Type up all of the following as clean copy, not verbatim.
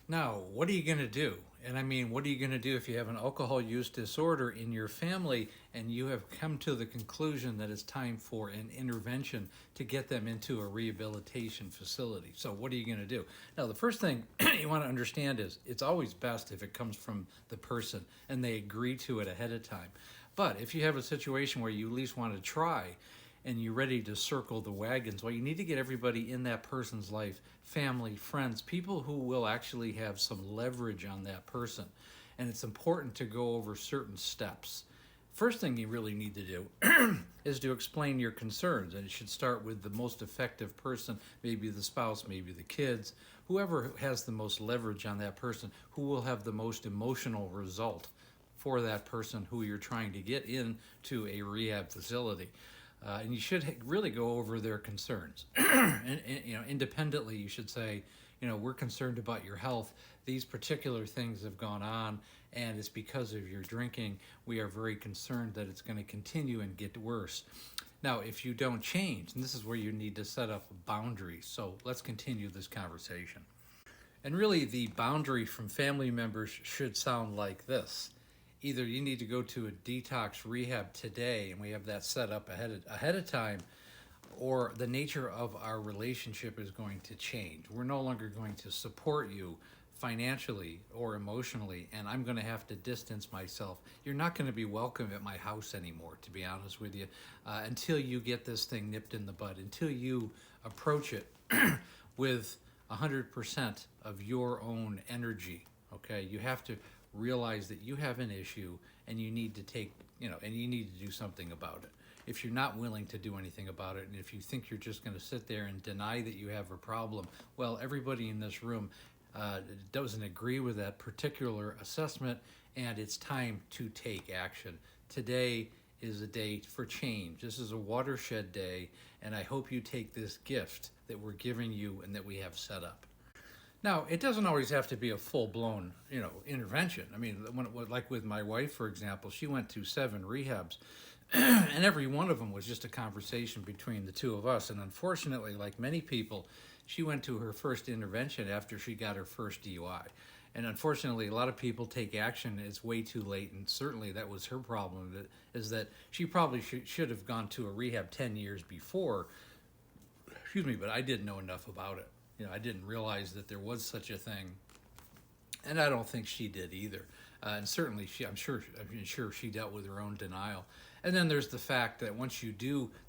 Now, what are you going to do? And I mean, what are you going to do if you have an alcohol use disorder in your family and you have come to the conclusion that it's time for an intervention to get them into a rehabilitation facility? So, what are you going to do? Now, the first thing you want to understand is it's always best if it comes from the person and they agree to it ahead of time. But if you have a situation where you at least want to try, and you're ready to circle the wagons, well, you need to get everybody in that person's life, family, friends, people who will actually have some leverage on that person. And it's important to go over certain steps. First thing you really need to do is to explain your concerns, and it should start with the most effective person, maybe the spouse, maybe the kids, whoever has the most leverage on that person, who will have the most emotional result for that person who you're trying to get into a rehab facility. And you should really go over their concerns. Independently, you should say, we're concerned about your health. These particular things have gone on, and it's because of your drinking. We are very concerned that it's going to continue and get worse. Now, if you don't change, and this is where you need to set up boundaries. So let's continue this conversation. And really, the boundary from family members should sound like this. Either you need to go to a detox rehab today, and we have that set up ahead of time, or the nature of our relationship is going to change. We're no longer going to support you financially or emotionally, and I'm going to have to distance myself. You're not going to be welcome at my house anymore, to be honest with you, until you get this thing nipped in the bud, until you approach it with 100% of your own energy. Okay, you have to realize that you have an issue and you need to and you need to do something about it. If you're not willing to do anything about it, and if you think you're just going to sit there and deny that you have a problem, well, everybody in this room doesn't agree with that particular assessment, and it's time to take action. Today is a day for change. This is a watershed day, and I hope you take this gift that we're giving you and that we have set up. Now, it doesn't always have to be a full-blown, intervention. I mean, like with my wife, for example, she went to 7 rehabs, and every one of them was just a conversation between the two of us. And unfortunately, like many people, she went to her first intervention after she got her first DUI. And unfortunately, a lot of people take action. It's way too late, and certainly that was her problem, is that she probably should have gone to a rehab 10 years before. Excuse me, but I didn't know enough about it. I didn't realize that there was such a thing, and I don't think she did either. And certainly, I'm sure she dealt with her own denial. And then there's the fact that once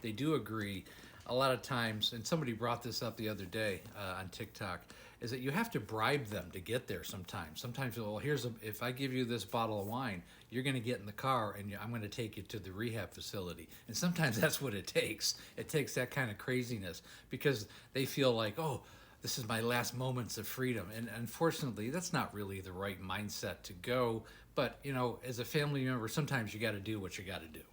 they do agree. A lot of times, and somebody brought this up the other day on TikTok, is that you have to bribe them to get there sometimes. Sometimes, well, if I give you this bottle of wine, you're going to get in the car and I'm going to take you to the rehab facility. And sometimes that's what it takes. It takes that kind of craziness because they feel like, oh, this is my last moments of freedom. And unfortunately, that's not really the right mindset to go. But, as a family member, sometimes you got to do what you got to do.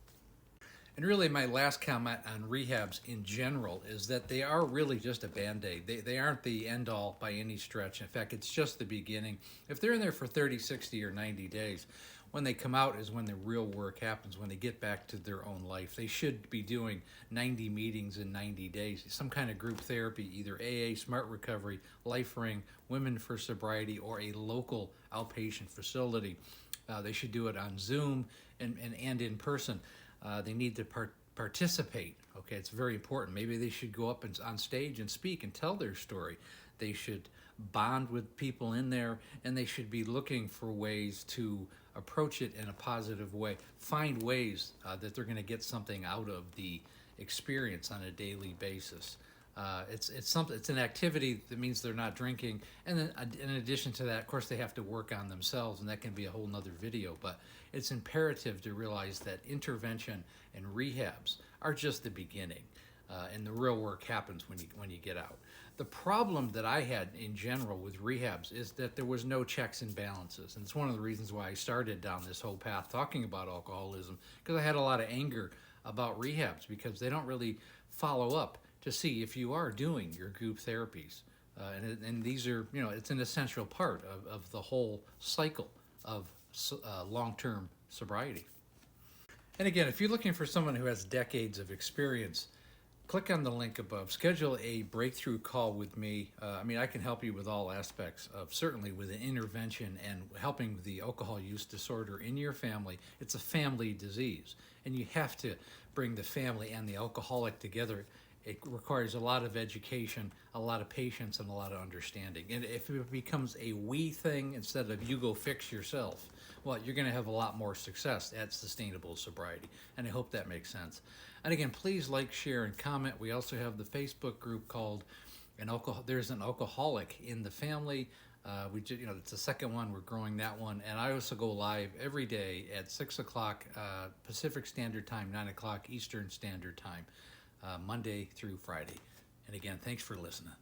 And really, my last comment on rehabs in general is that they are really just a Band-Aid. They aren't the end-all by any stretch. In fact, it's just the beginning. If they're in there for 30, 60, or 90 days, when they come out is when the real work happens, when they get back to their own life. They should be doing 90 meetings in 90 days, some kind of group therapy, either AA, Smart Recovery, Life Ring, Women for Sobriety, or a local outpatient facility. They should do it on Zoom and in person. They need to participate. Okay, it's very important. Maybe they should go up on stage and speak and tell their story. They should bond with people in there, and they should be looking for ways to approach it in a positive way. Find ways that they're going to get something out of the experience on a daily basis. It's an activity that means they're not drinking, and then in addition to that, of course, they have to work on themselves, and that can be a whole nother video. But it's imperative to realize that intervention and rehabs are just the beginning, and the real work happens when you get out. The problem that I had in general with rehabs is that there was no checks and balances, and it's one of the reasons why I started down this whole path talking about alcoholism, because I had a lot of anger about rehabs because they don't really follow up to see if you are doing your group therapies. And these are, it's an essential part of the whole cycle of long-term sobriety. And again, if you're looking for someone who has decades of experience, Click on the link above. Schedule a breakthrough call with me. I can help you with all aspects of certainly with an intervention and helping with the alcohol use disorder in your family. It's a family disease, and you have to bring the family and the alcoholic together. It requires a lot of education, a lot of patience, and a lot of understanding. And if it becomes a we thing instead of you go fix yourself, well, you're going to have a lot more success at sustainable sobriety. And I hope that makes sense. And again, please like, share, and comment. We also have the Facebook group called There's an Alcoholic in the Family. It's the second one. We're growing that one. And I also go live every day at 6 o'clock Pacific Standard Time, 9 o'clock Eastern Standard Time, Monday through Friday. And again, thanks for listening.